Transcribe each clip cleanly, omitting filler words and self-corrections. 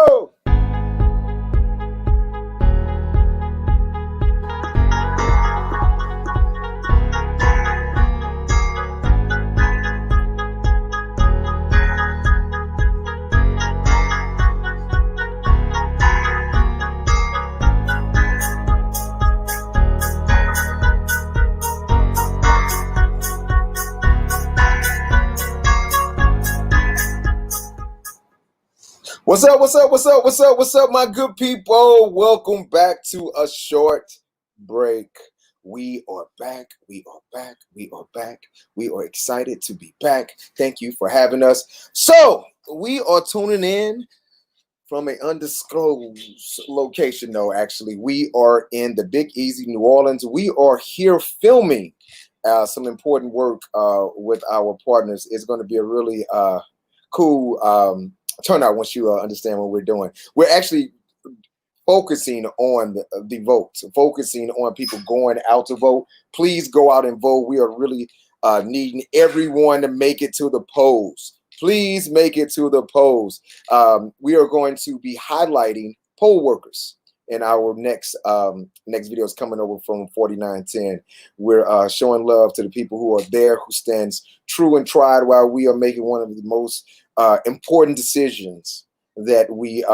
go. What's up, what's up, what's up, what's up, what's up, my good people? Welcome back to a short break. We are back, we are back, we are back. We are excited to be back. Thank you for having us. So, we are tuning in from an undisclosed location, though, actually. We are in the Big Easy, New Orleans. We are here filming some important work with our partners. It's going to be a really cool turnout once you understand what we're doing. We're actually focusing on the votes, focusing on people going out to vote. Please go out and vote. We are really needing everyone to make it to the polls. Please make it to the polls. We are going to be highlighting poll workers in our next videos coming over from 4910. We're showing love to the people who are there, who stands true and tried while we are making one of the most important decisions that we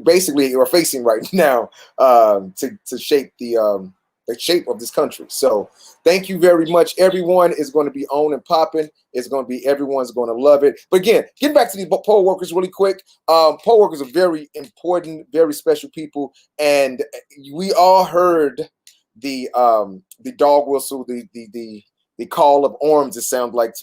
basically are facing right now to shape the shape of this country. So thank you very much. Everyone is going to be on and popping. It's going to be, everyone's going to love it. But again, getting back to these poll workers really quick. Poll workers are very important, very special people. And we all heard the dog whistle, the call of arms, it sounds like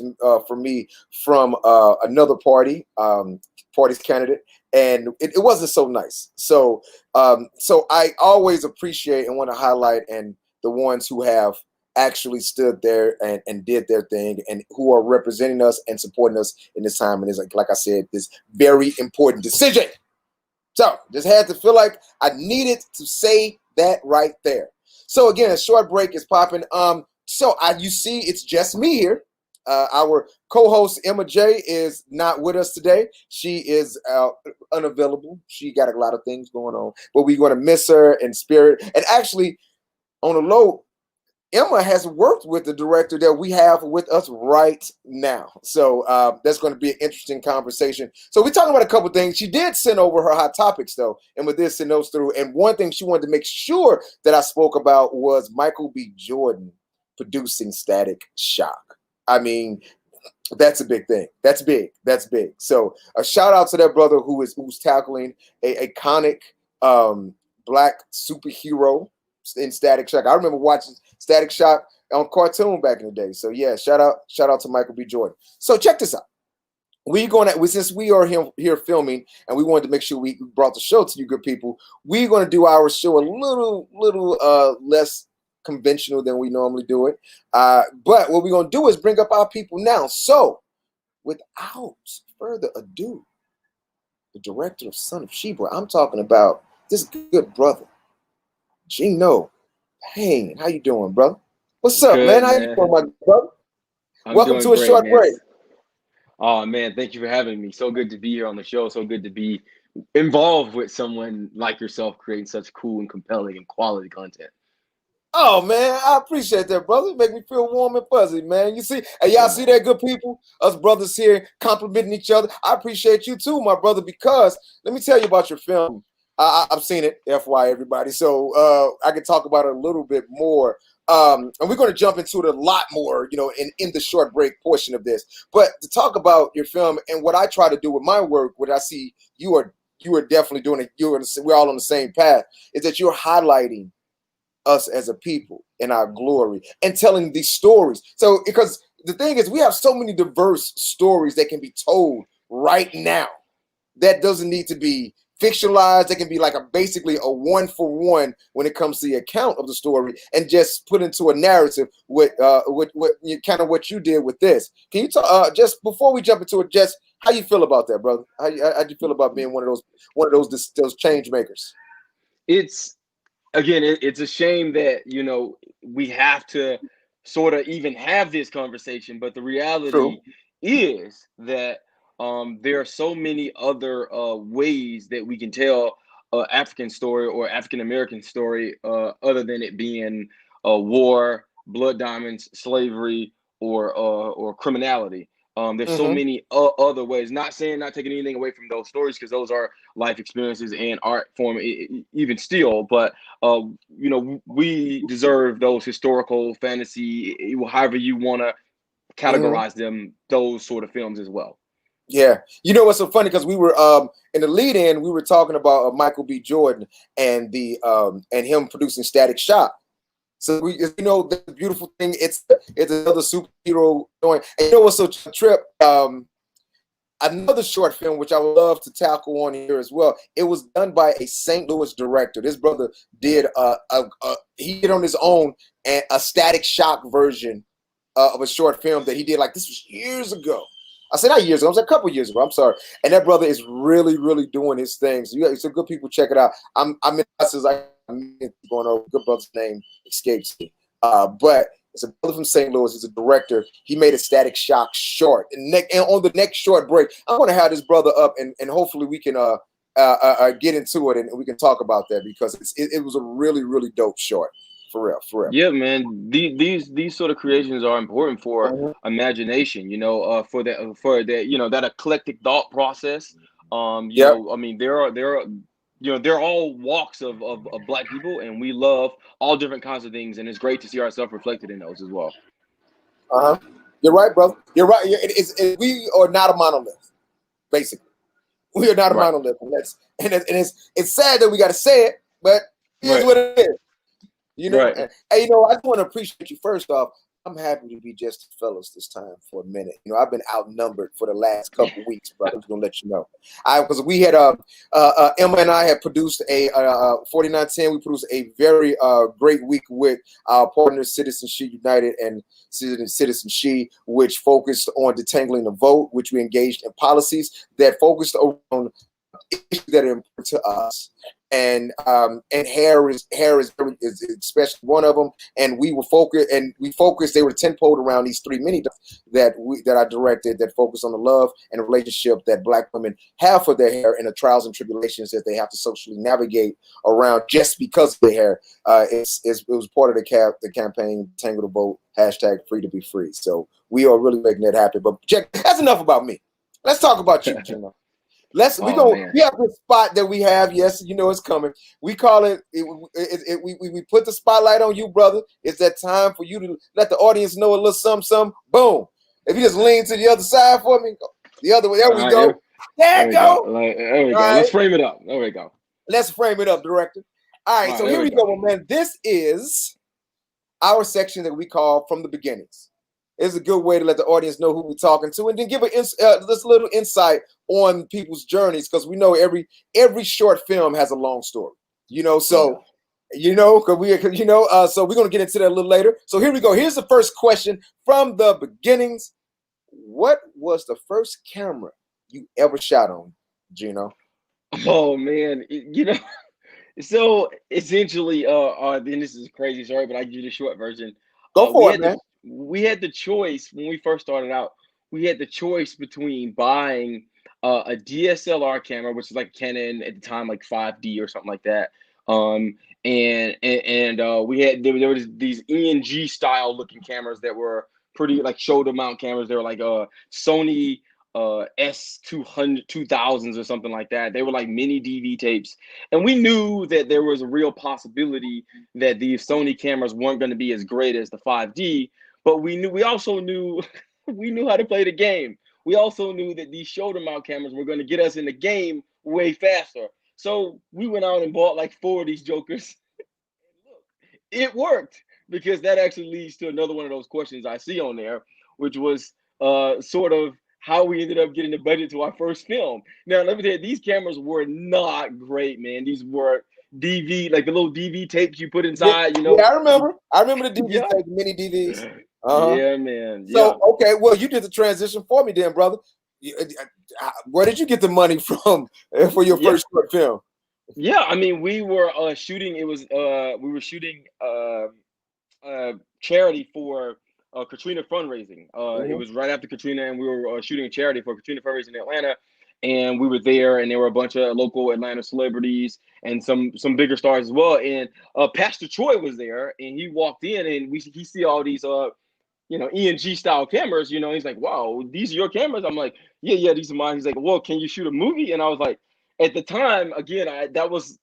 for me, from another party's candidate. And it wasn't so nice. So I always appreciate and want to highlight and the ones who have actually stood there and did their thing and who are representing us and supporting us in this time. And it's like I said, this very important decision. So just had to feel like I needed to say that right there. So again, a short break is popping. So you see, it's just me here. Our co-host Emma J is not with us today. She is unavailable. She got a lot of things going on, but we're going to miss her in spirit. And actually, on the low, Emma has worked with the director that we have with us right now. So that's going to be an interesting conversation. So we're talking about a couple things. She did send over her hot topics, though, and with this, send those through. And one thing she wanted to make sure that I spoke about was Michael B. Jordan producing Static Shock. I mean, that's a big thing. That's big. That's big. So a shout out to that brother who's tackling a iconic black superhero in Static Shock. I remember watching Static Shock on cartoon back in the day. So yeah, shout out to Michael B. Jordan. So check this out. Since we are here filming and we wanted to make sure we brought the show to you good people, we're going to do our show a little less conventional than we normally do it. But what we're going to do is bring up our people now. So without further ado, the director of Son of Sheba, I'm talking about this good brother, Gino Payne. How you doing, brother? What's up, man? How you doing, my brother? Welcome to a short break. Oh, man, thank you for having me. So good to be here on the show. So good to be involved with someone like yourself creating such cool and compelling and quality content. Oh, man, I appreciate that, brother. Make me feel warm and fuzzy, man. You see, and y'all see that, good people? Us brothers here complimenting each other. I appreciate you too, my brother, because let me tell you about your film. I've seen it, FY, everybody. So I can talk about it a little bit more. And we're going to jump into it a lot more, in the short break portion of this. But to talk about your film and what I try to do with my work, what I see you are definitely doing it. We're all on the same path. Is that you're highlighting us as a people in our glory and telling these stories. So because the thing is, we have so many diverse stories that can be told right now that doesn't need to be fictionalized. They can be like basically a one-for-one when it comes to the account of the story and just put into a narrative with what you did with this. Can you talk just before we jump into it, just how you feel about that, brother? How you feel about being one of those change makers? It's a shame that, we have to sort of even have this conversation. But the reality is that there are so many other ways that we can tell African story or African American story other than it being war, blood diamonds, slavery, or criminality. There's so Mm-hmm. many other ways. Not saying not taking anything away from those stories because those are life experiences and art form even still. But we deserve those historical fantasy, however you want to Mm-hmm. categorize them, those sort of films as well. Yeah, you know what's so funny because we were in the lead in we were talking about Michael B. Jordan and the and him producing Static Shock. So the beautiful thing, it's another superhero doing. And you know what's so trip? Another short film which I would love to tackle on here as well. It was done by a St. Louis director. This brother did he did on his own a Static Shock version of a short film that he did. Like, this was years ago. I said not years ago. It was a couple years ago. I'm sorry. And that brother is really, really doing his things. So good people, check it out. I'm in process. I'm going over. Good brother's name escapes me. But it's a brother from St. Louis. He's a director. He made a Static Shock short. And on the next short break, I'm going to have this brother up, and hopefully we can get into it and we can talk about that because it was a really, really dope short. For real, for real. Yeah, man. These sort of creations are important for Mhm. imagination. For that that eclectic thought process. Yep. I mean, there are all walks of Black people, and we love all different kinds of things, and it's great to see ourselves reflected in those as well. Uh-huh. You're right, brother. You're right. We are not a monolith, basically. We are not a Right, monolith, and it's sad that we got to say it, but it is right, what it is. right. And hey, I just want to appreciate you first off. I'm happy to be just fellas this time for a minute. I've been outnumbered for the last couple weeks, but I'm just gonna let you know. Because we had Emma and I had produced a 4910. We produced a very great week with our partners, Citizen She United and Citizen She, which focused on detangling the vote, which we engaged in policies that focused around issues that are important to us. And hair is especially one of them. And we focused. They were tenfold around these three mini that I directed that focus on the love and the relationship that Black women have for their hair and the trials and tribulations that they have to socially navigate around just because of their hair. It was part of the campaign Tangle the Boat #Free to Be Free. So we are really making that happen. But Jack, that's enough about me. Let's talk about you, Gino. Oh man. We have this spot that we have. Yes, it's coming. We call we put the spotlight on you, brother. It's that time for you to let the audience know a little something. Boom. If you just lean to the other side for me, the other way. There All we right, go. There there we we go. go. There we All go. right. Let's frame it up. There we go. Let's frame it up, director. All right. All right, So there here we we go. go, my man. This is our section that we call From the Beginnings. It's a good way to let the audience know who we're talking to, and then give this little insight on people's journeys, because we know every short film has a long story. So because so we're gonna get into that a little later. So here we go. Here's the first question from the beginnings. What was the first camera you ever shot on, Gino? Oh man, so essentially, then this is crazy. Sorry, but I give you the short version. Go We for it, had man. the choice when we first started out. We had the choice between buying a DSLR camera, which is like Canon at the time, like 5D or something like that. We had there was these ENG style looking cameras that were pretty like shoulder mount cameras. They were like Sony S200 2000s or something like that. They were like mini DV tapes, and we knew that there was a real possibility that these Sony cameras weren't going to be as great as the 5D, but we also knew we knew how to play the game. We also knew that these shoulder mount cameras were going to get us in the game way faster. So we went out and bought like 4 of these jokers. And look, it worked, because that actually leads to another one of those questions I see on there, which was sort of how we ended up getting the budget to our first film. Now, let me tell you, these cameras were not great, man. These were DV, like the little DV tapes you put inside, Yeah, I remember. I remember the DV Yeah. tape, mini DVs. Uh-huh. Yeah, man. So, Yeah. okay, well, you did the transition for me then, brother. Where did you get the money from for your Yeah. first short film? Yeah. I mean, we were shooting, we were shooting charity for Katrina fundraising. It Mhm. was right after Katrina, and we were shooting a charity for Katrina fundraising in Atlanta. And we were there, and there were a bunch of local Atlanta celebrities and some bigger stars as well. And Pastor Troy was there, and he walked in, and he see all these ENG style cameras. He's like, "Wow, these are your cameras?" I'm like, "Yeah, these are mine." He's like, "Well, can you shoot a movie?" And I was like, at the time, again, that was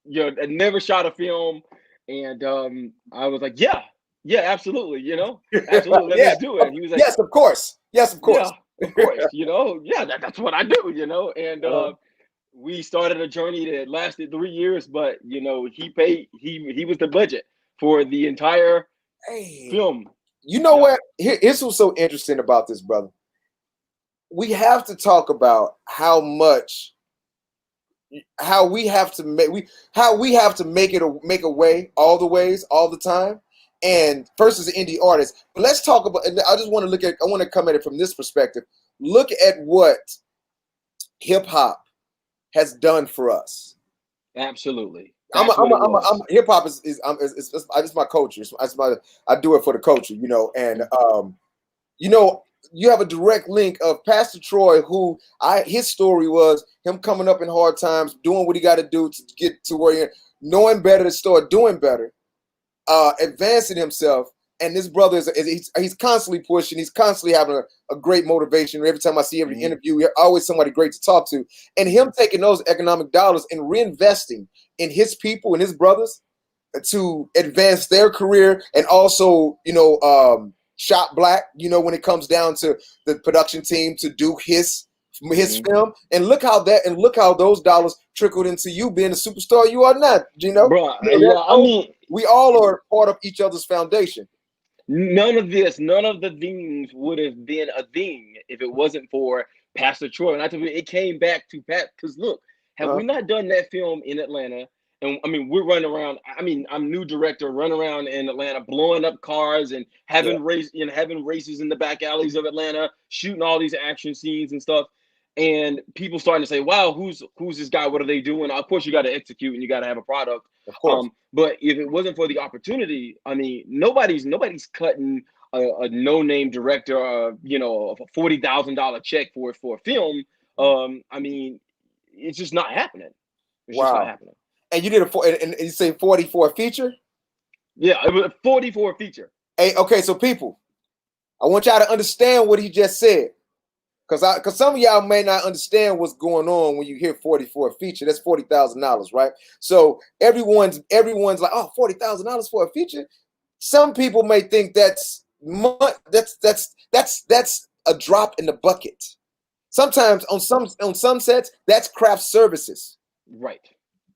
I never shot a film, and I was like, "Yeah, absolutely, absolutely, Yes, let's do it." And he was like, yes, of course. Yes, of course. "Yeah, of course, yeah, that's what I do, And Uh, we started a journey that lasted 3 years, but he was the budget for the entire hey, film. you know Yeah, what? Here's what's so interesting about this, brother. We have to talk about how we have to make make a way all the ways all the time. And first as an indie artist, but let's talk about. And I want to come at it from this perspective. Look at what hip hop has done for us. absolutely. That's what it was. Hip hop is my culture. I do it for the culture, and you know, you have a direct link of Pastor Troy, who his story was him coming up in hard times, doing what he got to do to get to where he, knowing better to start doing better, advancing himself. And this brother he's constantly pushing. He's constantly having a great motivation. Every time I see every interview, you're always somebody great to talk to. And him taking those economic dollars and reinvesting in his people and his brothers to advance their career, and also shot black, when it comes down to the production team to do his film. And look how those dollars trickled into you being the superstar you are not. Bro, yeah, I mean, We all are part of each other's foundation. none of the things would have been a thing if it wasn't for Pastor Troy. And I tell you, it came back to Pat, because look, have we not done that film in Atlanta? And I mean, we're running around. I mean, I'm new director, running around in Atlanta, blowing up cars and having races in the back alleys of Atlanta, shooting all these action scenes and stuff. And people starting to say, "Wow, who's this guy? What are they doing?" Of course, you got to execute and you got to have a product. Of course. But if it wasn't for the opportunity, I mean, nobody's cutting a no-name director, a $40,000 check for a film. I mean, it's just not happening. It's just not Wow. happening. And you did and you say 40 for a feature? Yeah, it was 40 for a feature. Hey, okay, so people, I want y'all to understand what he just said. Because some of y'all may not understand what's going on when you hear 40 for a feature. That's $40,000, right? So everyone's like, oh, $40,000 for a feature. Some people may think that's a drop in the bucket. Sometimes on some sets, that's craft services. Right.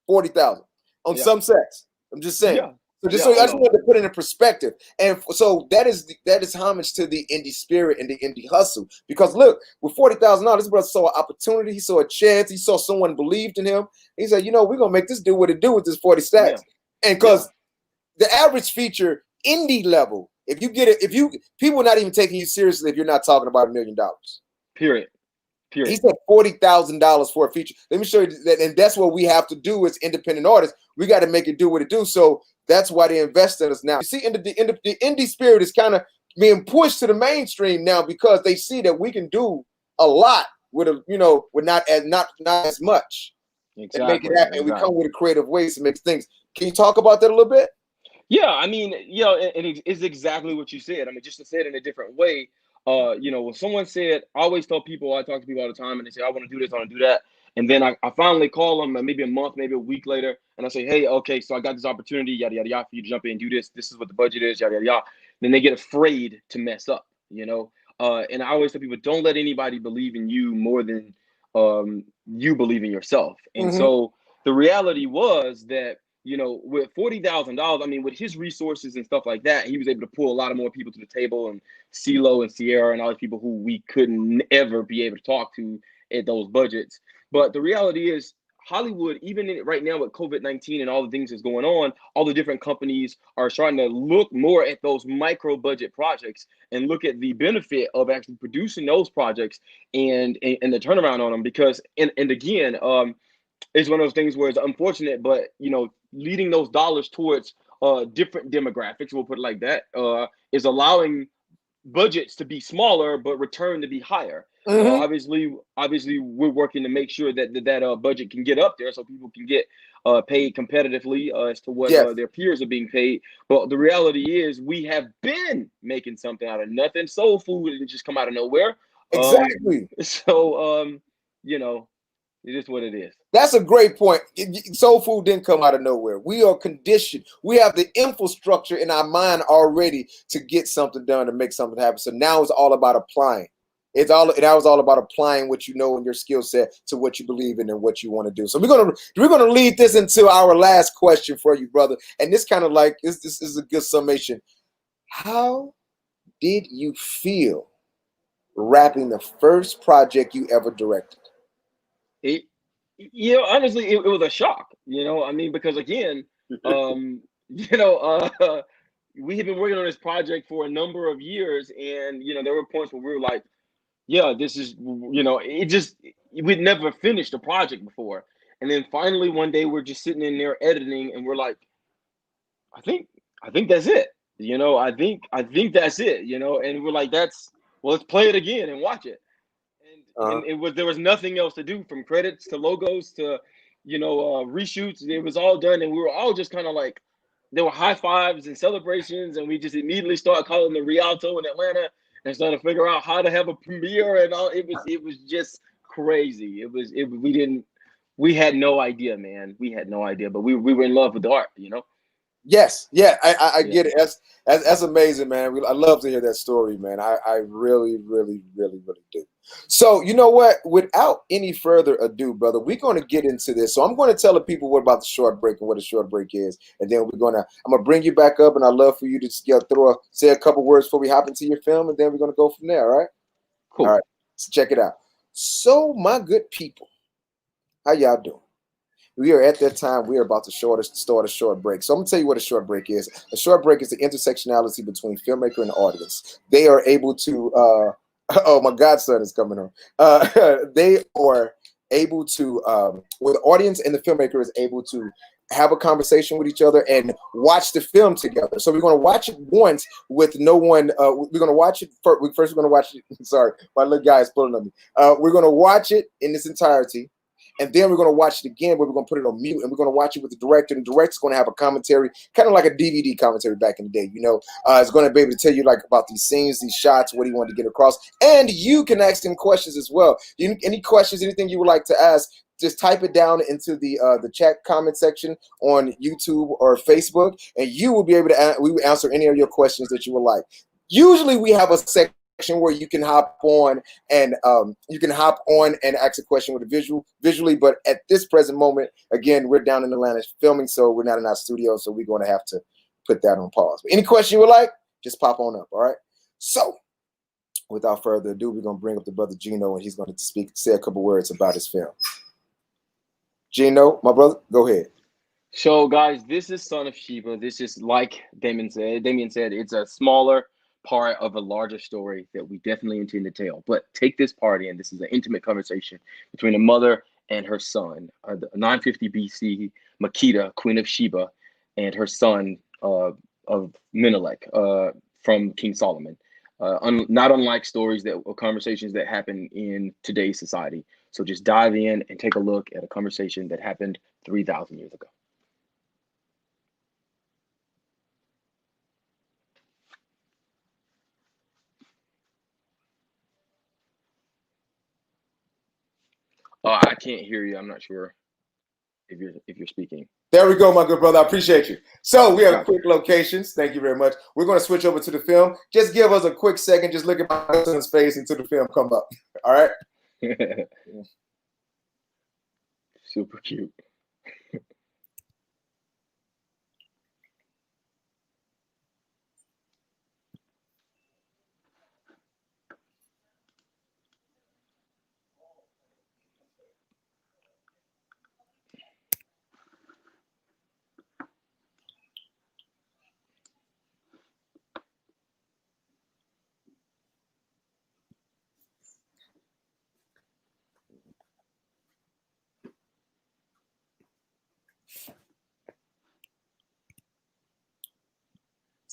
40,000 on some sets. I'm just saying. Yeah. So I just wanted to put it in perspective. And so that is homage to the indie spirit and the indie hustle. Because look, with $40,000, this brother saw an opportunity, he saw a chance, he saw someone believed in him. He said, we're gonna make this do what it do with this 40 stacks. And because the average feature indie level, if you get it, people are not even taking you seriously if you're not talking about $1 million. Period. He said $40,000 for a feature. Let me show you that, and that's what we have to do as independent artists. We got to make it do what it do. So that's why they invest in us now. You see, the indie spirit is kind of being pushed to the mainstream now because they see that we can do a lot with with not as much. Exactly. And make it happen. And we come with a creative ways to make things. Can you talk about that a little bit? Yeah, I mean, and it's exactly what you said. I mean, just to say it in a different way. When someone said, I always tell people, I talk to people all the time, and they say, I want to do this, I want to do that. And then I finally call them maybe a month, maybe a week later, and I say, hey, okay, so I got this opportunity, yada, yada, yada, for you to jump in and do this. This is what the budget is, yada, yada, yada. Then they get afraid to mess up, And I always tell people, don't let anybody believe in you more than you believe in yourself. And so the reality was that, with $40,000, I mean, with his resources and stuff like that, he was able to pull a lot of more people to the table, and CeeLo and Sierra and all these people who we couldn't ever be able to talk to at those budgets. But the reality is, Hollywood, even right now with COVID-19 and all the things that's going on, all the different companies are starting to look more at those micro budget projects and look at the benefit of actually producing those projects and the turnaround on them. Because, and again, it's one of those things where it's unfortunate, but leading those dollars towards different demographics, we'll put it like that, is allowing budgets to be smaller but return to be higher. Mm-hmm. Obviously, we're working to make sure that budget can get up there so people can get paid competitively as to what Yes, their peers are being paid. But the reality is, we have been making something out of nothing. Soul food didn't just come out of nowhere. Um, exactly. so you know, it is what it is. That's a great point. Soul food didn't come out of nowhere. We are conditioned. We have the infrastructure in our mind already to get something done, to make something happen. So now it's all about applying. That was all about applying what you know in your skill set to what you believe in and what you want to do. So we're gonna lead this into our last question for you, brother. And this kind of like this is a good summation. How did you feel wrapping the first project you ever directed? It, honestly, it was a shock. I mean, because again, you know, we had been working on this project for a number of years, and there were points where we were like, "Yeah, this is," it just we'd never finished a project before, and then finally one day we're just sitting in there editing, and we're like, "I think, I think that's it." I think that's it. And we're like, "That's well, let's play it again and watch it." And there was nothing else to do, from credits to logos to reshoots. It was all done, and we were all just kind of like, there were high fives and celebrations, and we just immediately started calling the Rialto in Atlanta and started to figure out how to have a premiere and all. It was just crazy. We had no idea, man. We had no idea, but we were in love with the art. Yes, yeah, I Yeah. get it. That's amazing, man. I love to hear that story, man. I really, really, really, really do. So you know what? Without any further ado, brother, we're going to get into this. So I'm going to tell the people what about the short break and what a short break is, and then I'm gonna bring you back up, and I'd love for you to say a couple words before we hop into your film, and then we're gonna go from there. All right? All Cool. right. So check it out. So my good people, how y'all doing? We are at that time. We are about to start a short break. So I'm gonna tell you what a short break is. A short break is the intersectionality between filmmaker and audience. They are able to. Oh, my godson is coming on. They are able to, where the audience and the filmmaker is able to have a conversation with each other and watch the film together. So we're going to watch it once with no one. We're going to watch it first. We're going to watch it. Sorry, my little guy is pulling on me. We're going to watch it in its entirety. And then we're going to watch it again, where we're going to put it on mute, and we're going to watch it with the director. And the director's going to have a commentary, kind of like a DVD commentary back in the day. It's going to be able to tell you like about these scenes, these shots, what he wanted to get across. And you can ask him questions as well. Any questions, anything you would like to ask, just type it down into the chat comment section on YouTube or Facebook, and you will be able to. We will answer any of your questions that you would like. Usually, we have a section where you can hop on and ask a question with a visually, but at this present moment, again, we're down in Atlanta filming, so we're not in our studio, so we're going to have to put that on pause. But any question you would like, just pop on up. All right. So without further ado, we're going to bring up the brother Gino, and he's going to say a couple words about his film. Gino, my brother, go ahead. So, guys, this is Son of Sheba. This is, like Damien said, it's a smaller part of a larger story that we definitely intend to tell. But take this part in. This is an intimate conversation between a mother and her son. 950 BC, Makeda, Queen of Sheba, and her son of Menelik from King Solomon. Not unlike stories or conversations that happen in today's society. So just dive in and take a look at a conversation that happened 3,000 years ago. I can't hear you. I'm not sure if you're speaking. There we go, my good brother. I appreciate you. So we have Gotcha. quick locations. Thank you very much. We're going to switch over to the film. Just give us a quick second. Just look at my son's face until the film come up. All right. Super cute.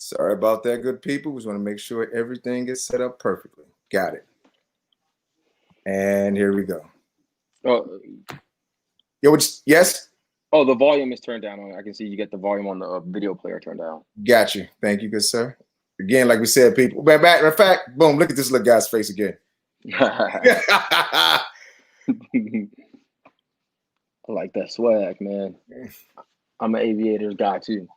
Sorry about that, good people. We just want to make sure everything is set up perfectly. Got it. And here we go. Oh, yes? Oh, the volume is turned down. I can see you get the volume on the video player turned down. Got you. Thank you, good sir. Again, like we said, people. Matter of fact, boom, look at this little guy's face again. I like that swag, man. I'm an aviator's guy, too.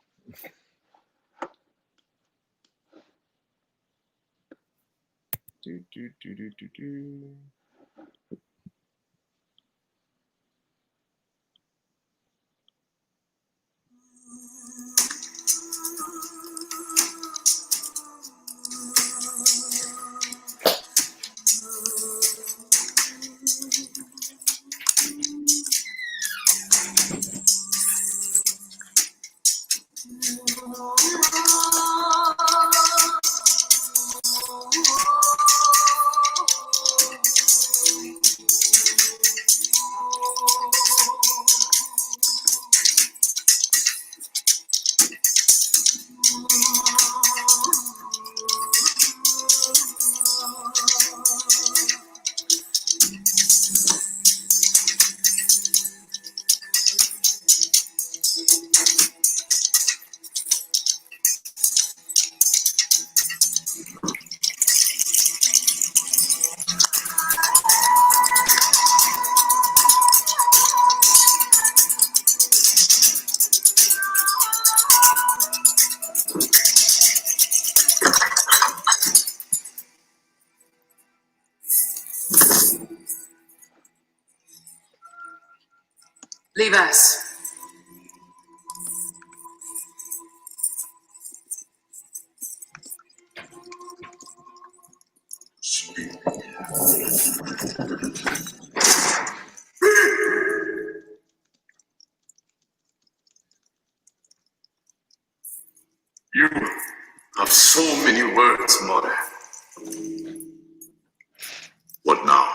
Leave us. You have so many words, mother. What now?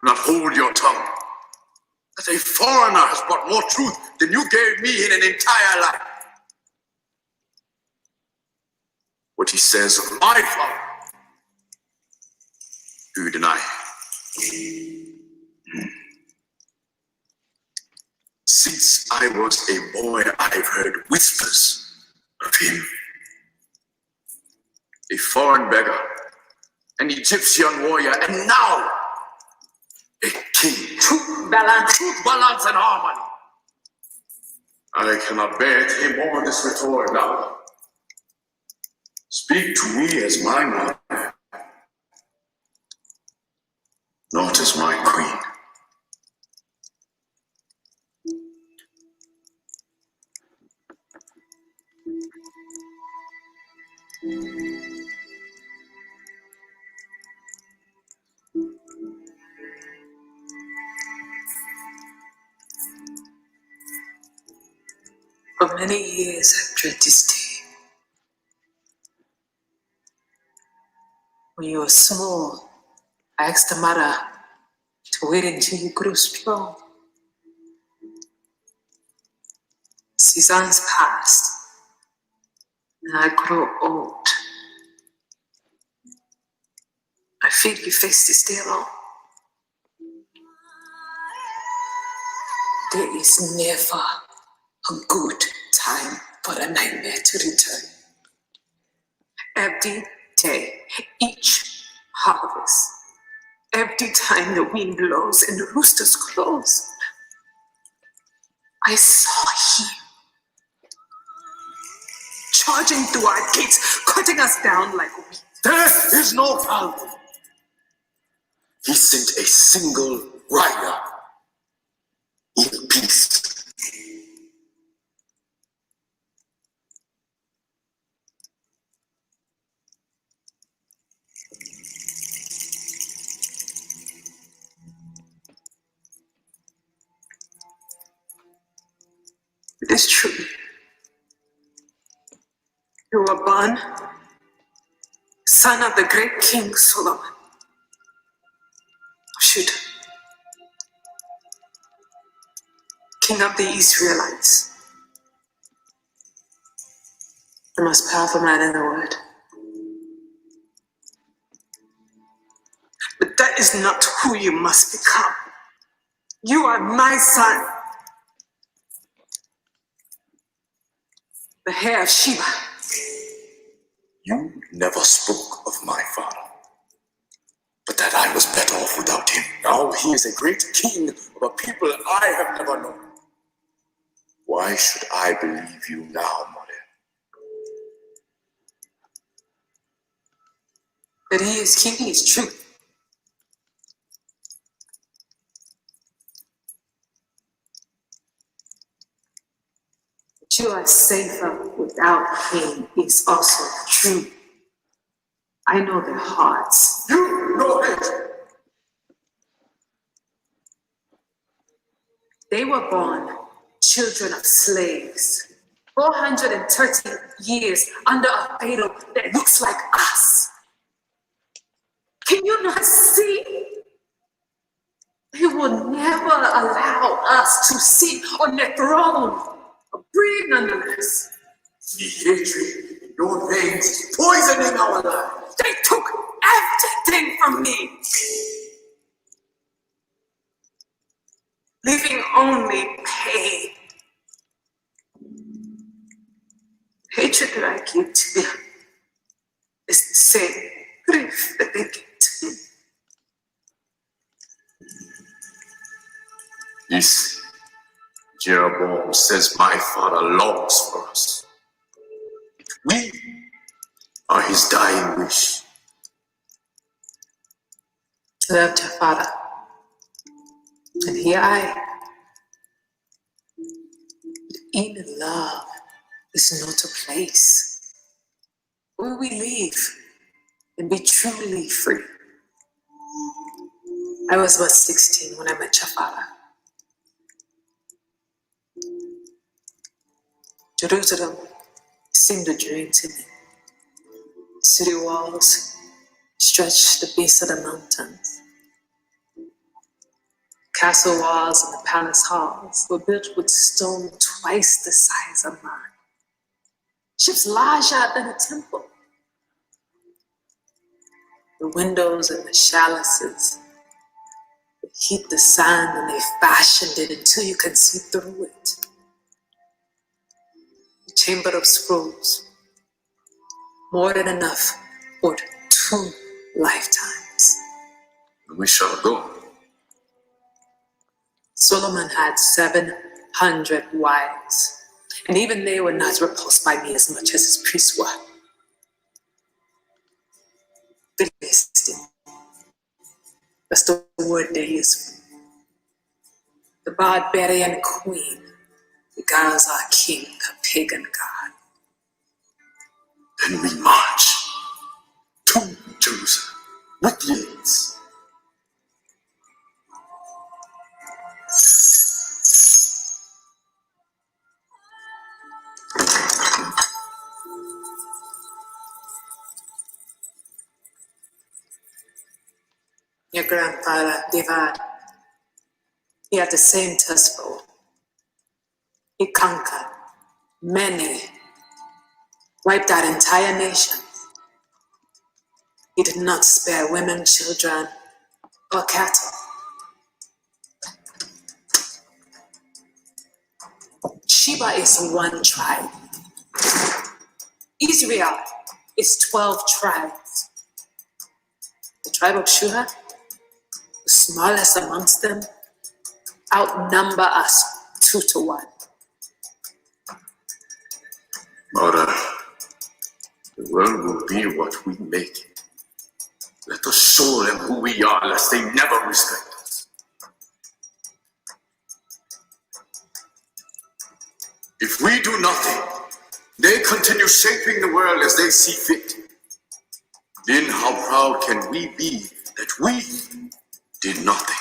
Not hold your tongue. That a foreigner has brought more truth than you gave me in an entire life. What he says of my father, do you deny? Since I was a boy, I've heard whispers of him. A foreign beggar, an Egyptian warrior, and now a king. Truth, balance, and harmony. I cannot bear it any more this rhetoric now. Speak to me as my mother, not as my queen. For many years I've dreaded this day. When you were small, I asked the mother to wait until you grew strong. Seasons passed, and I grew old. I feel you face this day alone. There is never a good time for a nightmare to return. Every day, each harvest, every time the wind blows and the roosters crows, I saw him charging through our gates, cutting us down like wheat. There is no value. He sent a single rider in peace. It is true. You were born son of the great King Solomon of Judah, King of the Israelites. the most powerful man in the world. But that is not who you must become. You are my son, the heir of Sheba. You never spoke of my father, but that I was better off without him. Now he is a great king of a people I have never known. Why should I believe you now, mother? That he is king is true. But you are safer without him is also true. I know their hearts. You know it. They were born children of slaves. 430 years under a fatal that looks like us. Can you not see? They will never allow us to sit on their throne or breathe nonetheless. The hatred in your veins is poisoning our lives. They took everything from me, leaving only pain. Hatred that I give to them is the same grief that they give to me. This Jeroboam says my father longs for us. We are his dying wish. Loved her father, and here I am. In love is not a place where we live and be truly free. I was about 16 when I met your father. Jerusalem seemed a dream to me. City walls stretched the base of the mountains. Castle walls and the palace halls were built with stone twice the size of mine. Ships larger than a temple. The windows and the chalices heat the sand and they fashioned it until you can see through it. The chamber of scrolls, more than enough for 2 lifetimes. We shall go. Solomon had 700 wives, and even they were not repulsed by me as much as his priests were. Philistine, that's the word they use. The barbarian queen beguiles our king, a pagan god. Then we march to Jerusalem with the elites. Your grandfather, David, he had the same thirst for. He conquered many, wiped out entire nations. He did not spare women, children, or cattle. Sheba is 1 tribe. Israel is 12 tribes. The tribe of Judah, the smallest amongst them, outnumber us 2 to 1. Mother, the world will be what we make it. Let us show them who we are, lest they never respect us. If we do nothing, they continue shaping the world as they see fit. Then how proud can we be that we did nothing?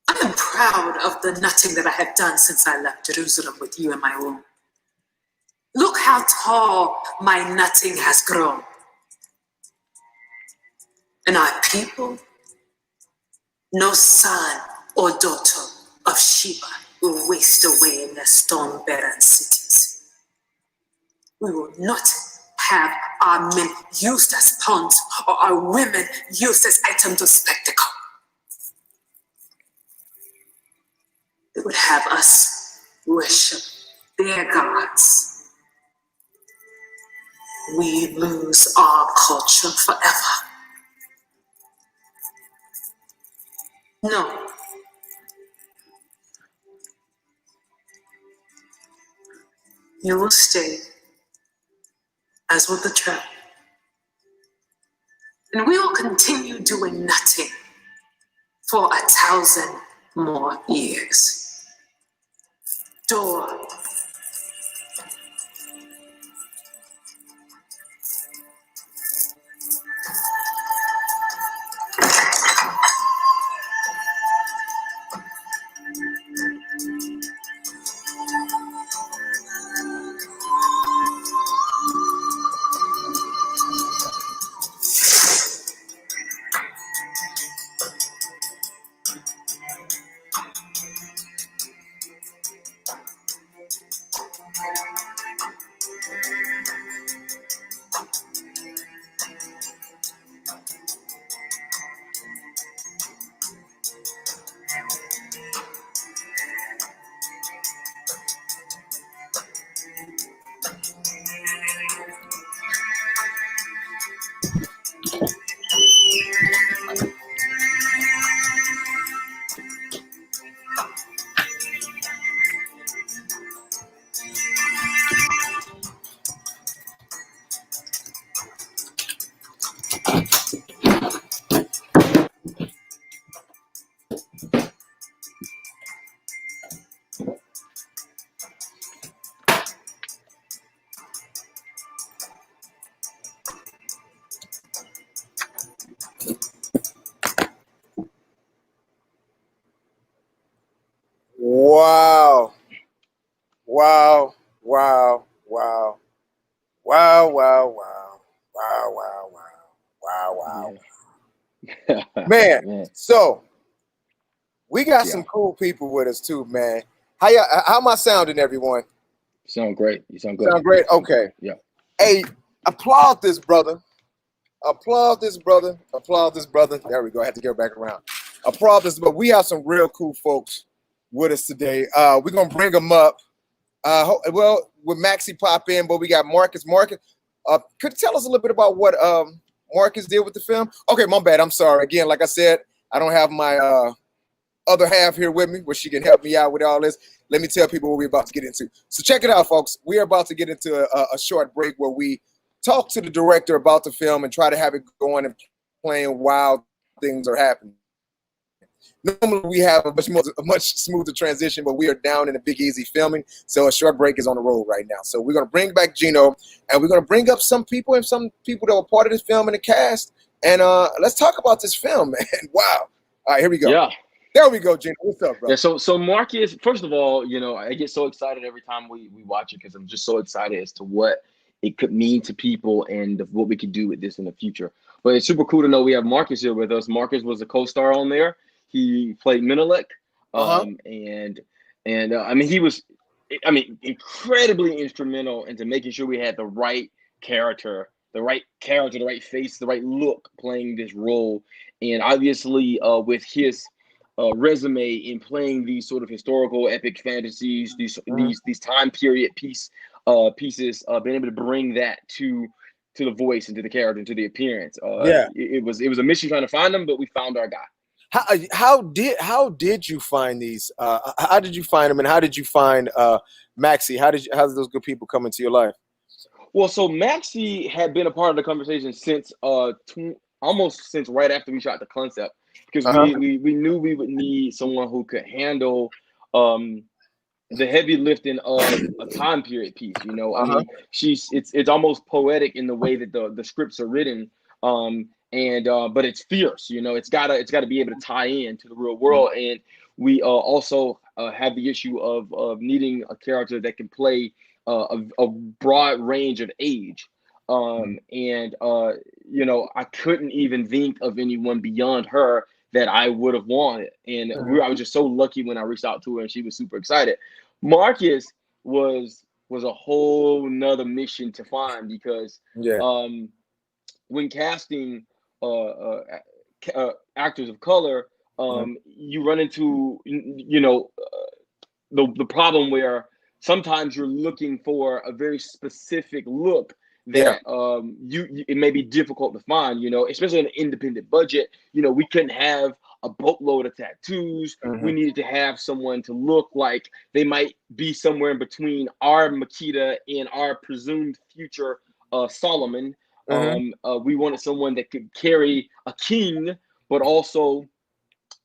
I am proud of the nothing that I have done since I left Jerusalem with you in my womb. Look how tall my nothing has grown. And our people, no son or daughter of Sheba will waste away in their stone-barren cities. We will not have our men used as pawns or our women used as items of spectacle. They would have us worship their gods. We lose our culture forever. No. You will stay, as will the trap. And we will continue doing nothing for 1,000 more years. Door. Wow. Wow. Wow. Wow. Wow. Wow. Wow. Wow. Wow. Wow. Wow. Yeah. Man, so we got Yeah. some cool people with us too, man. How am I sounding, everyone? You sound great. You sound good. Sound great? Okay. Yeah. Hey, applaud this brother. Applaud this brother. Applaud this brother. There we go. I had to get back around. Applaud this, but we have some real cool folks with us today. We're gonna bring them up. Well, with Maxie pop in, but we got Marcus. Marcus, could you tell us a little bit about what Marcus did with the film? Okay, my bad. I'm sorry. Again, like I said, I don't have my other half here with me, where she can help me out with all this. Let me tell people what we're about to get into. So check it out, folks. We're about to get into a short break where we talk to the director about the film and try to have it going and playing while things are happening. Normally we have a much smoother transition, but we are down in a Big Easy filming, so a short break is on the road right now. So we're going to bring back Gino, and we're going to bring up some people that were part of this film in the cast, and let's talk about this film, man. Wow. All right, here we go. Yeah. There we go, Gino. What's up, bro? Yeah, so Marcus, first of all, I get so excited every time we watch it because I'm just so excited as to what it could mean to people and what we could do with this in the future. But it's super cool to know we have Marcus here with us. Marcus was a co-star on there. He played Menelik, and I mean he was, incredibly instrumental into making sure we had the right character, the right face, the right look playing this role, and obviously with his resume in playing these sort of historical epic fantasies, these time period pieces, being able to bring that to the voice and to the character and to the appearance. It was a mission trying to find them, but we found our guy. How did you find these? How did you find them, and how did you find Maxie? How did those good people come into your life? Well, so Maxie had been a part of the conversation since almost since right after we shot the concept, because we knew we would need someone who could handle the heavy lifting of a time period piece. I mean, it's almost poetic in the way that the scripts are written. But it's fierce, it's gotta be able to tie in to the real world. And we also have the issue of needing a character that can play a broad range of age. I couldn't even think of anyone beyond her that I would have wanted. And I was just so lucky when I reached out to her and she was super excited. Marcus was was a whole nother mission to find, because when casting actors of color, you run into the problem where sometimes you're looking for a very specific look that it may be difficult to find, especially on an independent budget. We couldn't have a boatload of tattoos. We needed to have someone to look like they might be somewhere in between our Makeda and our presumed future Solomon. We wanted someone that could carry a king, but also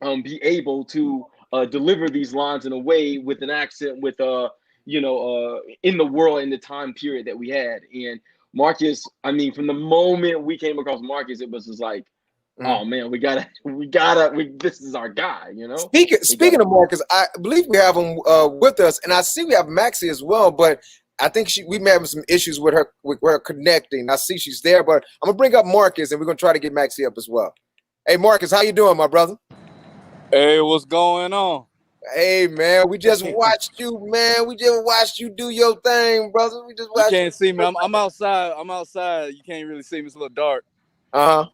be able to deliver these lines in a way with an accent, with in the world, in the time period that we had. And Marcus, I mean, from the moment we came across Marcus, it was just like, oh man, we gotta, this is our guy, Speaking of Marcus, I believe we have him with us, and I see we have Maxie as well, but I think we may have some issues with her connecting. I see she's there, but I'm gonna bring up Marcus, and we're gonna try to get Maxie up as well. Hey Marcus, how you doing, my brother? Hey, what's going on? Hey man, we just watched you, man. We just watched you do your thing, brother. We just watched. You can't see me. I'm outside. I'm outside. You can't really see me. It's a little dark. Yeah.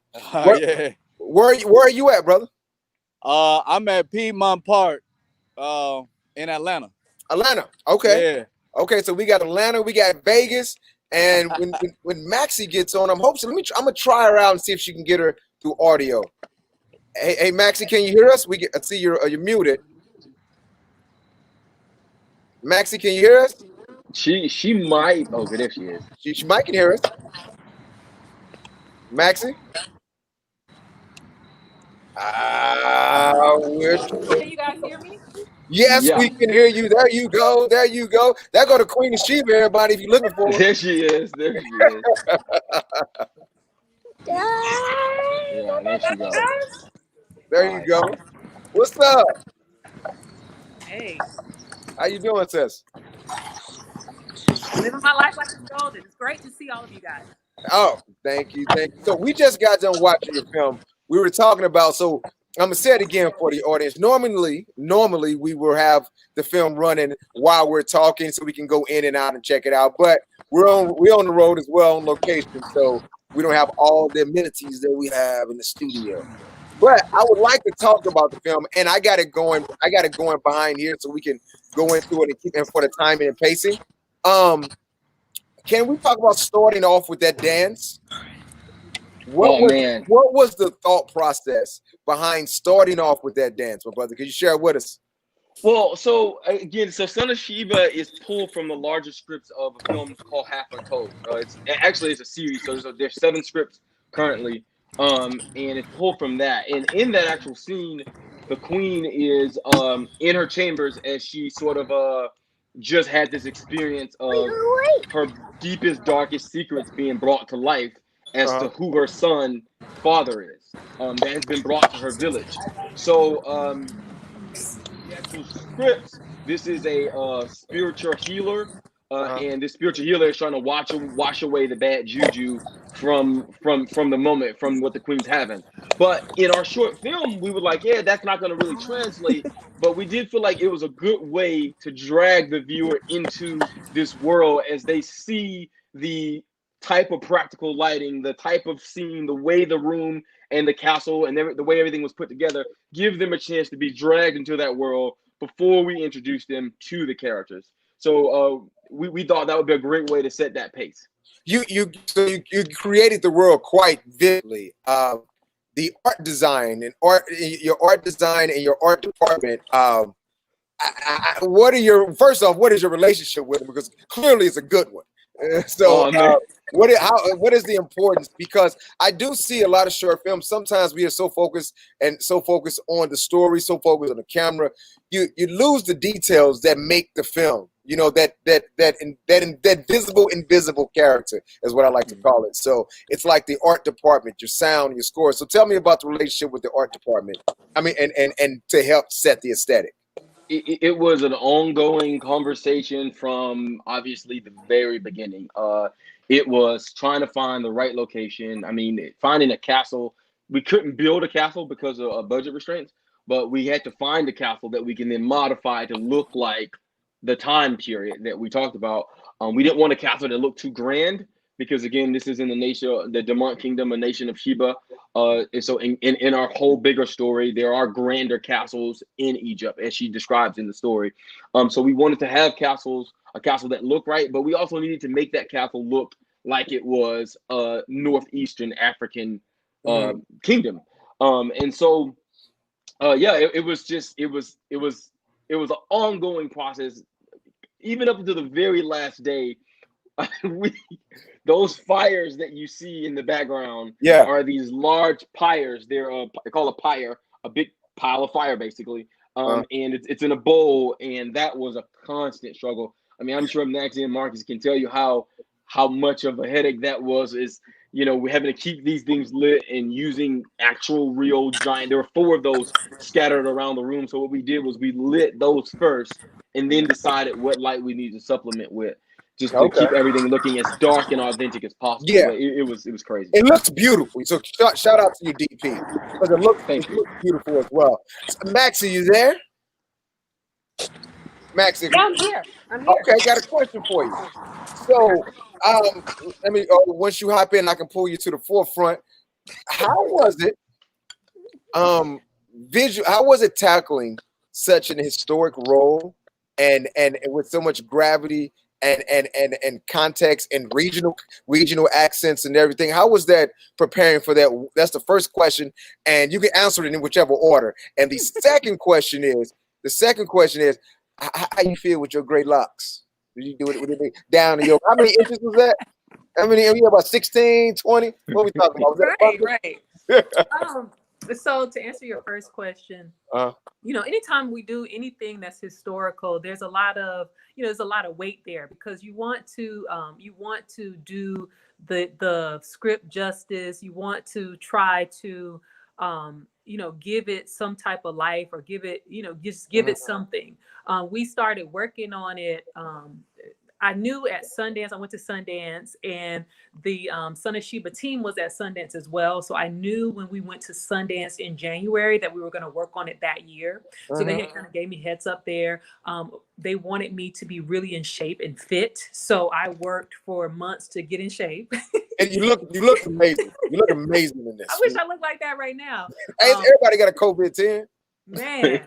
Where are you at, brother? I'm at Piedmont Park, in Atlanta. Atlanta. Okay. Yeah. Okay, so we got Atlanta, we got Vegas, and when Maxie gets on, I'm gonna try her out and see if she can get her through audio. Hey Maxie, can you hear us? I see you're muted. Maxie, can you hear us? She might. Oh, there she is. She might can hear us. Maxie? Can you guys hear me? Yes, we can hear you. There you go. There you go. That go to Queen of Sheba, everybody, if you're looking for her. There she is. There she is. Yeah, there she goes. There you go. What's up? Hey. How you doing, sis? Living my life like it's golden. It's great to see all of you guys. Oh, thank you. So we just got done watching your film. We were talking about, so I'm gonna say it again for the audience. Normally we will have the film running while we're talking, so we can go in and out and check it out. But we're on the road as well, on location, so we don't have all the amenities that we have in the studio. But I would like to talk about the film, and I got it going behind here so we can go into it and keep in for the timing and pacing. Can we talk about starting off with that dance? What was the thought process behind starting off with that dance, my brother? Could you share it with us? Well, so again, Son of Sheba is pulled from the larger scripts of a film called Half Untold. It's a series, so there's 7 scripts currently, and it's pulled from that. And in that actual scene, the queen is in her chambers as she sort of just had this experience of her deepest, darkest secrets being brought to life as to who her son father is, that has been brought to her village. So the actual scripts, this is a spiritual healer, and this spiritual healer is trying to wash away the bad juju from the moment, from what the queen's having. But in our short film, we were like, yeah, that's not going to really translate. But we did feel like it was a good way to drag the viewer into this world as they see the type of practical lighting, the type of scene, the way the room and the castle and the way everything was put together, give them a chance to be dragged into that world before we introduce them to the characters. So we thought that would be a great way to set that pace. You created the world quite vividly. The art design and your art department. What is your relationship with it? Because clearly it's a good one. What is the importance? Because I do see a lot of short films. Sometimes we are so focused on the story, so focused on the camera, you lose the details that make the film. You know, that invisible character is what I like to call it. So it's like the art department, your sound, your score. So tell me about the relationship with the art department. I mean, and to help set the aesthetic. It was an ongoing conversation from obviously the very beginning. It was trying to find the right location. I mean, finding a castle. We couldn't build a castle because of budget restraints, but we had to find a castle that we can then modify to look like the time period that we talked about. We didn't want a castle that looked too grand because, again, this is in the Demont Kingdom, a nation of Sheba. And so in our whole bigger story, there are grander castles in Egypt, as she describes in the story. So we wanted to have a castle that looked right, but we also needed to make that castle look like it was a northeastern African kingdom. And so, it was an ongoing process, even up until the very last day. Those fires that you see in the background are these large pyres. They're called a pyre, a big pile of fire, basically. And it's in a bowl, and that was a constant struggle. I mean, I'm sure Maxie and Marcus can tell you how much of a headache that was. We're having to keep these things lit and using actual real giant. There were 4 of those scattered around the room. So what we did was we lit those first, and then decided what light we need to supplement with, just to keep everything looking as dark and authentic as possible. Yeah, but it was crazy. It looks beautiful. So shout out to you, DP, because it looks beautiful as well. Maxie, you there? Maxie, Yeah, I'm here. I'm here. Okay, got a question for you. So, let me. Once you hop in, I can pull you to the forefront. How was it? How was it tackling such an historic role, and with so much gravity and context and regional accents and everything? How was that preparing for that? That's the first question, and you can answer it in whichever order. And the second question is, how you feel with your gray locks? Did you do it down to your? How many inches was that? How many? You about 16, 20? What we talking about? Right. So to answer your first question, anytime we do anything that's historical, there's a lot of weight there, because you want to do the script justice. You want to try to give it some type of life, or give it something. We started working on it. I knew at Sundance, I went to Sundance, and the Son of Sheba team was at Sundance as well. So I knew when we went to Sundance in January that we were going to work on it that year. So they had kind of gave me heads up there. They wanted me to be really in shape and fit. So I worked for months to get in shape. And you look amazing. You look amazing in this. I wish I looked like that right now. Hey, everybody got a COVID-10. Man,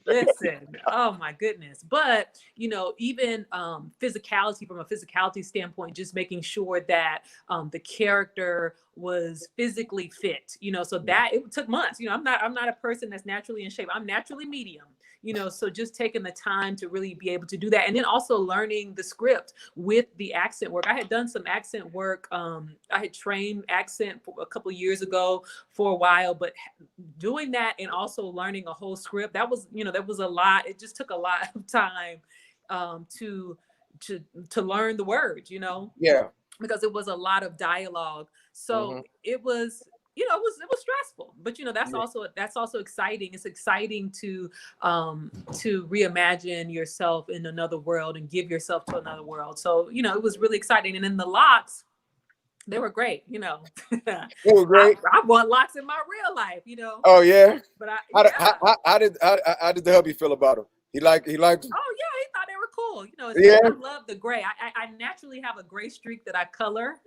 listen, oh my goodness. But, even physicality, from a physicality standpoint, just making sure that the character was physically fit, so that it took months. I'm not a person that's naturally in shape. I'm naturally medium. So just taking the time to really be able to do that. And then also learning the script with the accent work. I had done some accent work. I had trained accent for a couple of years ago for a while, but doing that and also learning a whole script, that was a lot. It just took a lot of time to learn the words, Yeah. Because it was a lot of dialogue. So it was, it was stressful, but that's also exciting. It's exciting to reimagine yourself in another world and give yourself to another world. So, it was really exciting. And then the locks, they were great, They were great. I want locks in my real life, Oh yeah. But how did the hubby feel about them? He liked them? Oh yeah, he thought they were cool. I love the gray. I naturally have a gray streak that I color.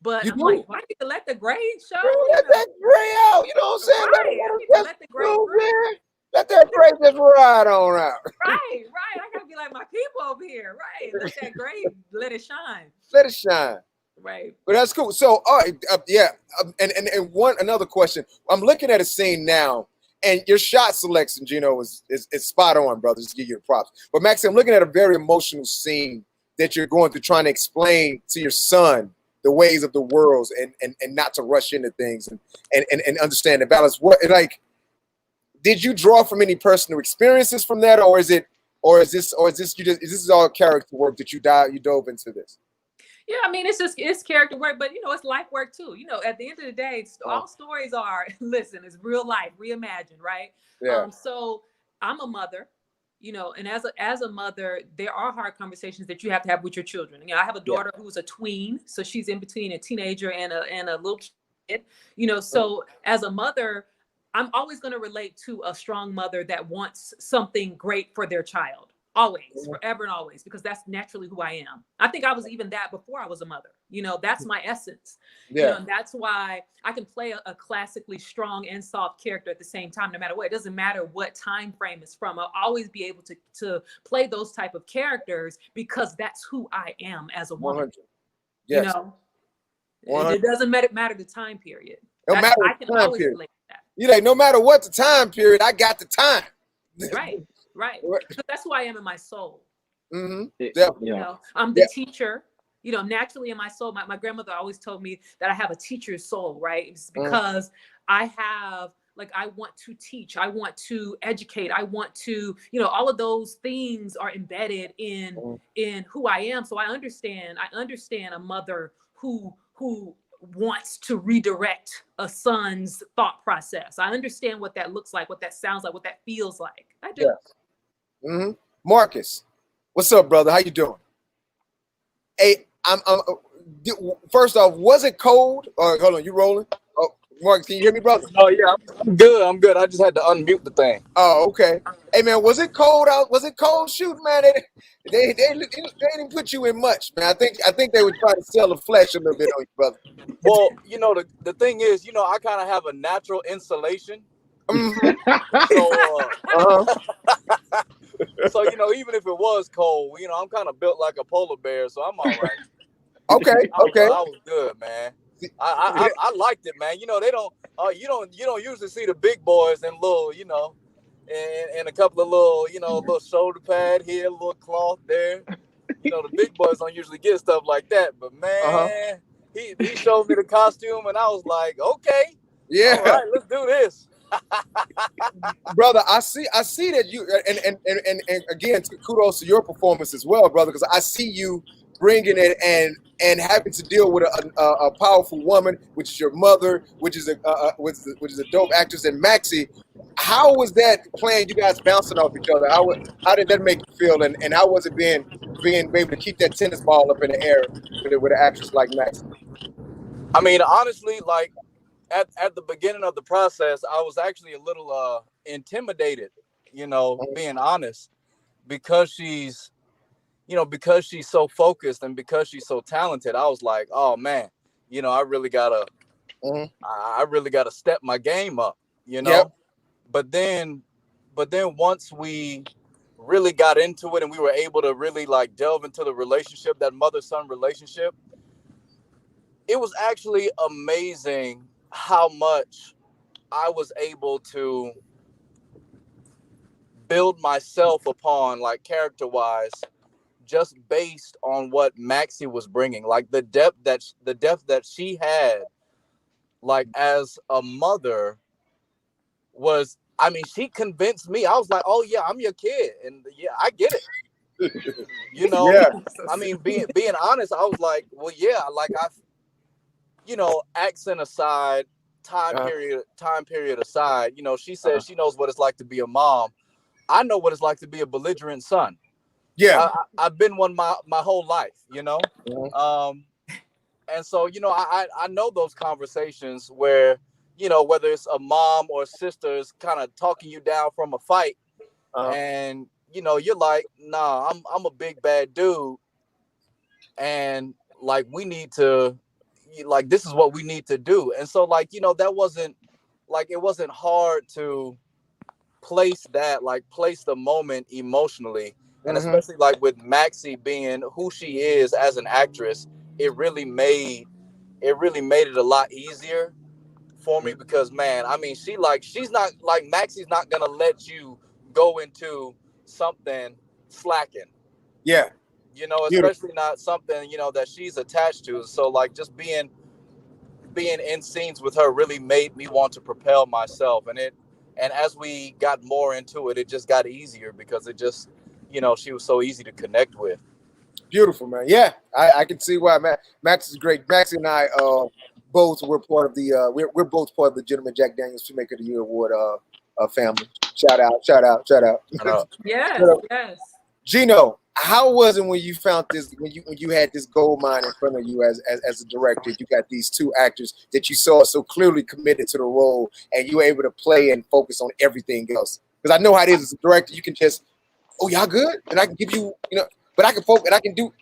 But I'm like, why need to let the gray show? Let that gray out. You know what I'm saying? Right. Let the gray through. Let that gray just ride on out. Right. I gotta be like my people over here. Right. Let that gray, let it shine. Let it shine. Right. But that's cool. So, all right, and another question. I'm looking at a scene now, and your shot selection, Gino, is spot on, brother. Just give you the props. But Max, I'm looking at a very emotional scene that you're going through, trying to explain to your son the ways of the world, and not to rush into things, and understand the balance. Did you draw from any personal experiences from that, or is this all character work that you dove into this? Yeah, I mean, it's character work, but it's life work too. At the end of the day, all stories are, it's real life, reimagined, right? Yeah. So I'm a mother, and as a mother, there are hard conversations that you have to have with your children. I have a daughter who's a tween, so she's in between a teenager and a little kid. So as a mother, I'm always going to relate to a strong mother that wants something great for their child. always, forever and always, because that's naturally who I am. I think I was even that before I was a mother. You know, that's my essence. Yeah. You know, and that's why I can play a classically strong and soft character at the same time, no matter what. It doesn't matter what time frame it's from. I'll always be able to play those type of characters because that's who I am as a woman. 100. Yes. You know, 100. it doesn't matter the time period. No matter I can always relate to that. You like, no matter what the time period, I got the time. Right. Because that's who I am in my soul. Mm-hmm. You know, I'm the teacher. You know, naturally in my soul, my grandmother always told me that I have a teacher's soul, right? It's because I have, like, I want to teach, I want to educate, I want to, you know, all of those things are embedded in who I am. So I understand a mother who wants to redirect a son's thought process. I understand what that looks like, what that sounds like, what that feels like. I do. Yeah. Marcus, what's up, brother? How you doing? Hey, I'm first off, was it cold? Hold on, you rolling? Oh, Marcus, can you hear me, brother? Oh yeah, I'm good. I just had to unmute the thing. Oh, okay. Hey man, was it cold out? Was it cold? Shoot, man, they didn't put you in much, man. I think they were trying to sell the flesh a little bit on you, brother. Well, you know, the thing is, you know, I kind of have a natural insulation. So you know, even if it was cold, you know, I'm kind of built like a polar bear, so I'm all right. Okay. I was good, man. I liked it, man. You know, you don't usually see the big boys in little, you know, and a couple of little, you know, little shoulder pad here, a little cloth there. You know, the big boys don't usually get stuff like that. But man, he showed me the costume, and I was like, okay, all right, let's do this. Brother, I see that you and again, kudos to your performance as well, brother, because I see you bringing it and having to deal with a powerful woman, which is your mother, which is a dope actress, and Maxie. How was that playing? You guys bouncing off each other. How did that make you feel? And how was it being able to keep that tennis ball up in the air with an actress like Maxie? I mean, honestly, like at the beginning of the process, I was actually a little intimidated, you know, being honest, because she's so focused and because she's so talented. I was like, oh man, you know, I really gotta step my game up, you know. But then once we really got into it and we were able to really like delve into the relationship, that mother-son relationship, it was actually amazing how much I was able to build myself upon, like, character-wise, just based on what Maxie was bringing, like the depth that she had, like as a mother, was, I mean, she convinced me. I was like, oh yeah, I'm your kid, and yeah, I get it. You know, I mean, being honest, I was like, well, yeah, like you know, accent aside, time period aside, you know, she says she knows what it's like to be a mom. I know what it's like to be a belligerent son. Yeah, I've been one my whole life, you know. And so, you know, I know those conversations where, you know, whether it's a mom or sisters kind of talking you down from a fight, and you know, you're like, nah, I'm a big bad dude, and like we need to, like, this is what we need to do. And so, like, you know, that wasn't like, it wasn't hard to place the moment emotionally. And especially like with Maxie being who she is as an actress, it really made it a lot easier for me, because man, I mean, she's not like, Maxie's not gonna let you go into something slacking. Yeah. You know, especially not something, you know, that she's attached to. So like, just being in scenes with her really made me want to propel myself. And as we got more into it, it just got easier, because it just, you know, she was so easy to connect with. Beautiful, man. Yeah, I can see why. Max is great. Maxie and I both were part of the we're both part of the Gentleman Jack Daniels Filmmaker of the Year Award family. Shout out. Yes. Gino, how was it when you found this, when you had this gold mine in front of you as a director? You got these two actors that you saw so clearly committed to the role, and you were able to play and focus on everything else? Because I know how it is as a director. You can just oh, y'all good? And I can give you, but I can focus and I can do.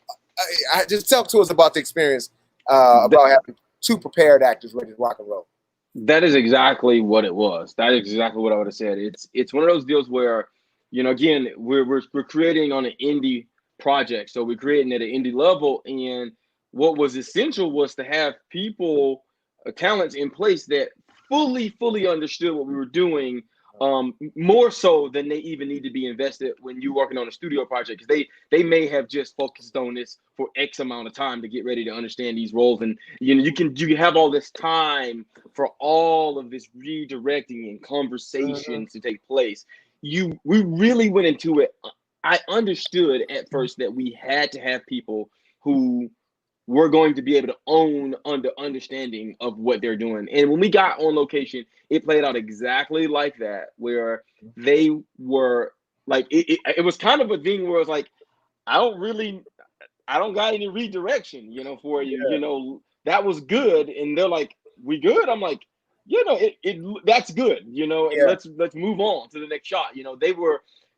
I just talk to us about the experience about having two prepared actors ready to rock and roll. That is exactly what it was. That is exactly what I would have said. It's one of those deals where, again, we're creating on an indie project, so we're creating at an indie level, and what was essential was to have people, talents in place that fully understood what we were doing, more so than they even need to be invested when you're working on a studio project, because they may have just focused on this for X amount of time to get ready to understand these roles, and you can have all this time for all of this redirecting and conversations to take place. We really went into it. I understood at first that we had to have people who were going to be able to own understanding of what they're doing. And when we got on location, it played out exactly like that, where they were like, it was kind of a thing where it's like, I don't got any redirection, for you, that was good. And they're like, we good? I'm like, that's good, and let's move on to the next shot.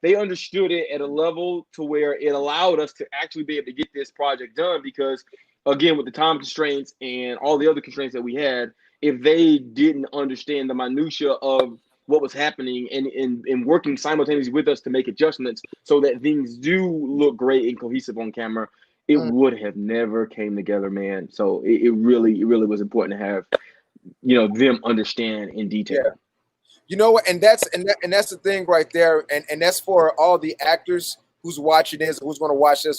They understood it at a level to where it allowed us to actually be able to get this project done, because again, with the time constraints and all the other constraints that we had, if they didn't understand the minutia of what was happening and working simultaneously with us to make adjustments so that things do look great and cohesive on camera, it would have never came together, man. So it really was important to have, them understand in detail. Yeah. You know what? And that's the thing right there. And that's for all the actors who's watching this, who's going to watch the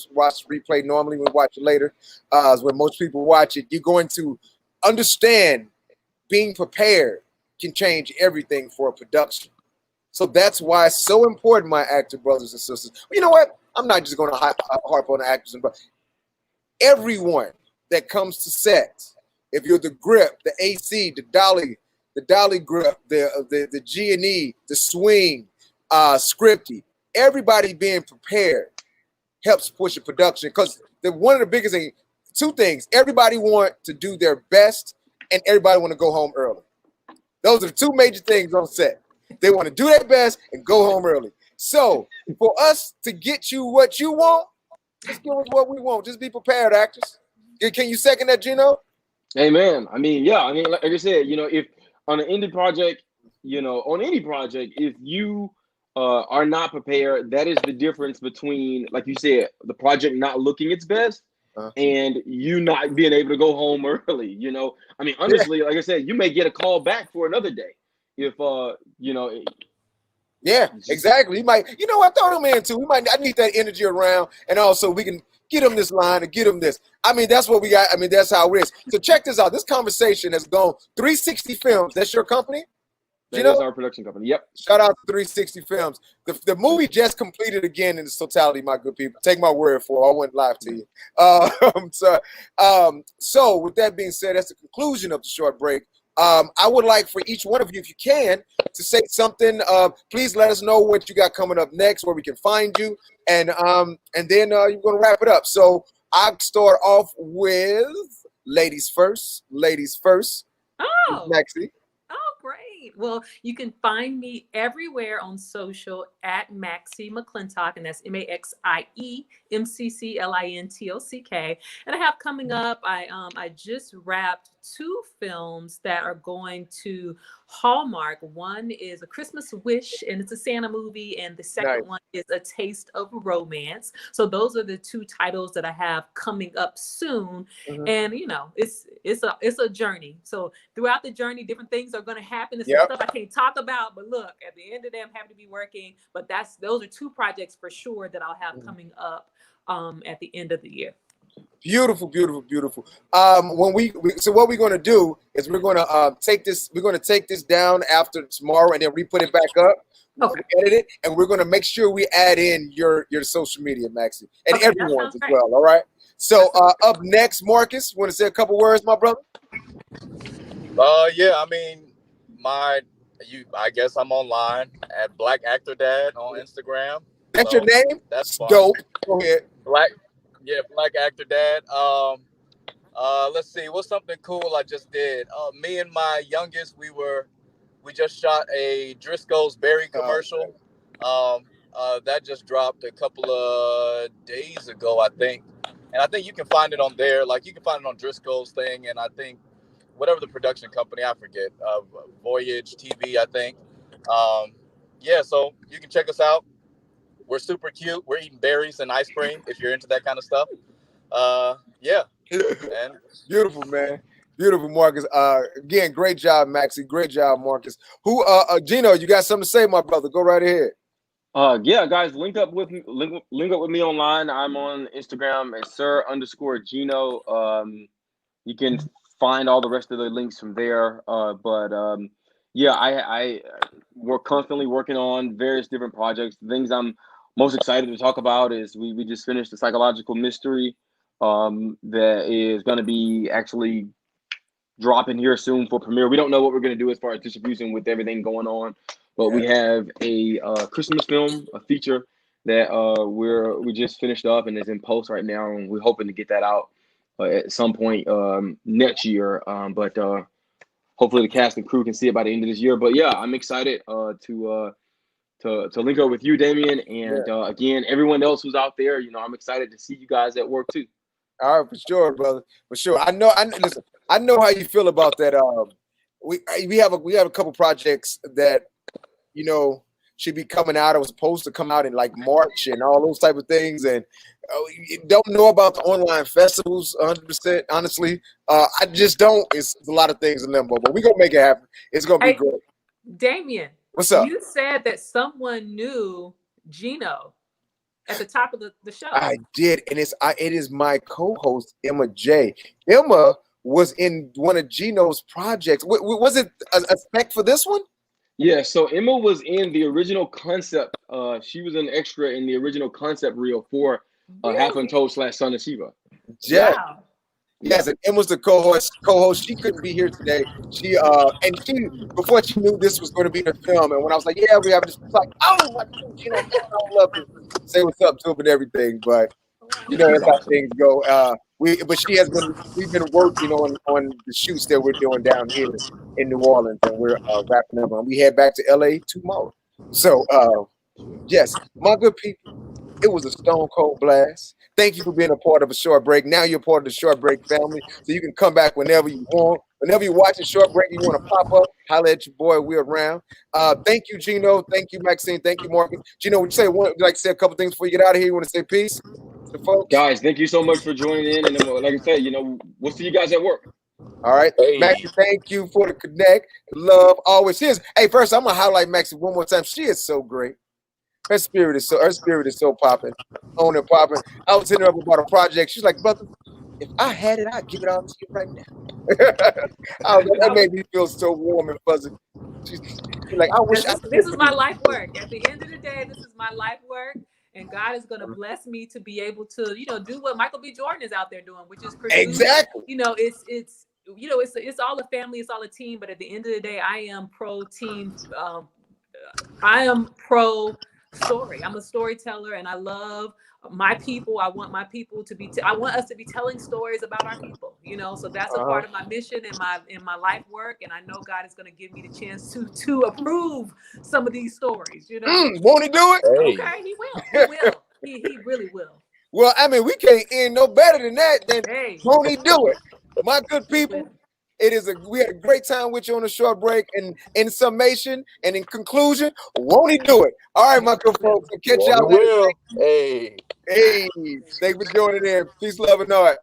replay. Normally we watch it later. When most people watch it, you're going to understand being prepared can change everything for a production. So that's why it's so important, my actor brothers and sisters. But you know what? I'm not just going to harp on the actors and brothers. Everyone that comes to set, if you're the grip, the AC, the dolly grip, the G&E, the swing, scripty, everybody being prepared helps push a production, because one of the biggest things, two things, everybody want to do their best and everybody want to go home early. Those are the two major things on set. They want to do their best and go home early. So for us to get you what you want, just give us what we want. Just be prepared, actors. Can you second that, Gino? Amen. I mean, like I said, if on an indie project, on any project, if you are not prepared, that is the difference between, like you said, the project not looking its best and you not being able to go home early. I mean, honestly, like I said, you may get a call back for another day if Yeah, exactly. You might, I throw them in too. I need that energy around, and also we can get them this line and get them this. I mean, that's what we got. I mean, that's how it is. So check this out. This conversation has gone 360 Films. That's your company? That is our production company. Yep. Shout out to 360 Films. The movie just completed again in its totality, my good people. Take my word for it. I went live to you. So with that being said, that's the conclusion of the short break. I would like for each one of you, if you can, to say something. Please let us know what you got coming up next, where we can find you, and then you're going to wrap it up. So I'll start off with ladies first. Ladies first. Oh, Maxie. Oh, great. Well, you can find me everywhere on social at Maxie McClintock, and that's MaxieMcClintock. And I have coming up, I just wrapped 2 films that are going to Hallmark. One is A Christmas Wish, and it's a Santa movie, and the second one is A Taste of Romance. So those are the 2 titles that I have coming up soon. And it's a journey. So throughout the journey, different things are going to happen. It's some stuff I can't talk about, but look, at the end of the day, I'm happy to be working. But those are 2 projects for sure that I'll have coming up at the end of the year. Beautiful, beautiful, beautiful. So what we're going to do is we're going to take this down after tomorrow and then re-put it back up. Okay. Edit it, and we're going to make sure we add in your social media, Maxie, and everyone's as well. All right. So up next, Marcus, want to say a couple words, my brother? Yeah. I mean, I guess I'm online at Black Actor Dad on Instagram. That's your name? That's fun. Dope. Go ahead. Black Actor Dad. Let's see, what's something cool I just did. Me and my youngest, we just shot a Driscoll's Berry commercial. That just dropped a couple of days ago, I think. And I think you can find it on there. Like, you can find it on Driscoll's thing, and I think whatever the production company, I forget, Voyage TV, I think. Yeah, so you can check us out. We're super cute. We're eating berries and ice cream if you're into that kind of stuff. Yeah. And beautiful, man. Beautiful, Marcus. Again, great job, Maxie. Great job, Marcus. Gino, you got something to say, my brother? Go right ahead. Yeah, guys, link up with me online. I'm on Instagram at sir_Gino. You can find all the rest of the links from there. Yeah, we're constantly working on various different projects. The things I'm most excited to talk about is we just finished a psychological mystery that is going to be actually dropping here soon for premiere. We don't know what we're going to do as far as distribution with everything going on, but we have a Christmas film, a feature that we just finished up and is in post right now, and we're hoping to get that out at some point next year. But hopefully the cast and crew can see it by the end of this year. But yeah, I'm excited to link up with you, Damien, and again, everyone else who's out there. You know, I'm excited to see you guys at work too. All right, for sure, brother. For sure. Listen, I know how you feel about that. We have a couple projects that, you know, should be coming out. It was supposed to come out in like March and all those type of things. And don't know about the online festivals 100%. Honestly, I just don't. It's a lot of things in limbo, but we're going to make it happen. It's going to be great. Damien, what's up? You said that someone knew Gino at the top of the show. I did. And it is my co-host, Emma J. Emma was in one of Gino's projects. Was it a spec for this one? Yeah, so Emma was in the original concept. She was an extra in the original concept reel for Half Untold / Son of Sheba. Yeah. Wow. Yes, and Emma's the co-host. She couldn't be here today. She before she knew this was going to be the film, and when I was like, "Yeah, we have this," it's like, "Oh my God, you know, I love to say what's up to him and everything." But you know, that's how things go. We've been working on the shoots that we're doing down here in New Orleans, and we're wrapping up. And we head back to LA tomorrow. So, yes, my good people, it was a stone cold blast. Thank you for being a part of a short break. Now you're part of the short break family, so you can come back whenever you want. Whenever you're watching short break, you want to pop up, holler at your boy. We're around. Thank you, Gino. Thank you, Maxine. Thank you, Marcus. Gino, would you like to say a couple things before you get out of here? You want to say peace to the folks? Guys, thank you so much for joining in. And then, like I said, you know, we'll see you guys at work. All right. Hey. Maxie, thank you for the connect. Love always. Hey, first, I'm going to highlight Maxie one more time. She is so great. Her spirit is so popping, on and popping. I was hitting her up about a project. She's like, "Brother, if I had it, I'd give it all to you right now." That made me feel so warm and fuzzy. She's like, "I wish." This is my life work. At the end of the day, this is my life work, and God is going to bless me to be able to, you know, do what Michael B. Jordan is out there doing, which is produce. Exactly. You know, it's you know, it's all a family, it's all a team. But at the end of the day, I am pro team. I am pro story. I'm a storyteller, and I love my people. I want my people to be. I want us to be telling stories about our people. You know, so that's a part of my mission in my life work, and I know God is going to give me the chance to approve some of these stories. You know, won't He do it? Okay, He will. He will. He really will. Well, I mean, we can't end no better than that. Then won't He do it? My good people. We had a great time with you on a short break, and in summation and in conclusion, won't He do it? All right, my good folks, I'll catch y'all later. Hey, thanks for joining in. Peace, love, and art.